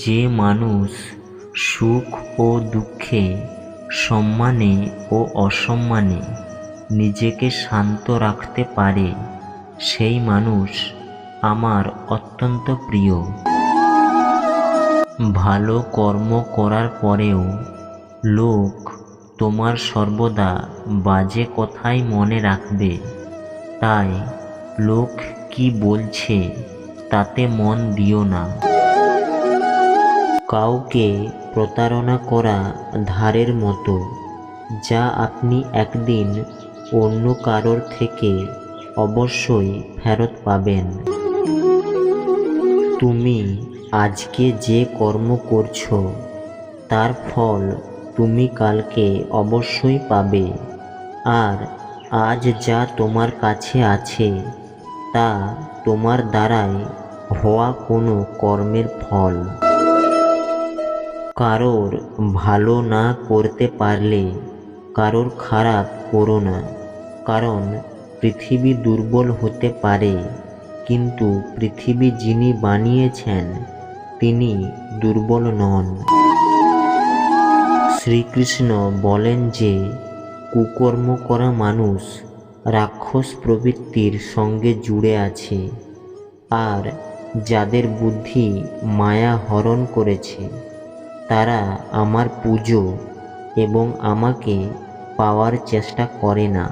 যে মানুষ সুখ ও দুঃখে, সম্মানে ও অসম্মানে নিজেকে শান্ত রাখতে পারে, সেই মানুষ আমার অত্যন্ত প্রিয়। ভালো কর্ম করার পরেও লোক তোমার সর্বদা বাজে কথাই মনে রাখবে, তাই লোক কি বলছে তাতে মন দিও না। কাউকে প্রতারণা করা ধারের মতো, যা আপনি একদিন অন্য কারোর থেকে অবশ্যই ফেরত পাবেন। তুমি আজকে যে কর্ম করছো তার ফল তুমি কালকে অবশ্যই পাবে, আর আজ যা তোমার কাছে আছে তা তোমার দ্বারাই হওয়া কোনো কর্মের ফল। কারোর ভালো না করতে পারলে কারোর খারাপ করো না, কারণ পৃথিবী দুর্বল হতে পারে, কিন্তু পৃথিবী যিনি বানিয়েছেন তিনি দুর্বল নন। শ্রীকৃষ্ণ বলেন যে কুকর্ম করা মানুষ রাক্ষস প্রবৃত্তির সঙ্গে জুড়ে আছে, আর যাদের বুদ্ধি মায়া হরণ করেছে তারা আমার পুজো এবং আমাকে পাওয়ার চেষ্টা করে না।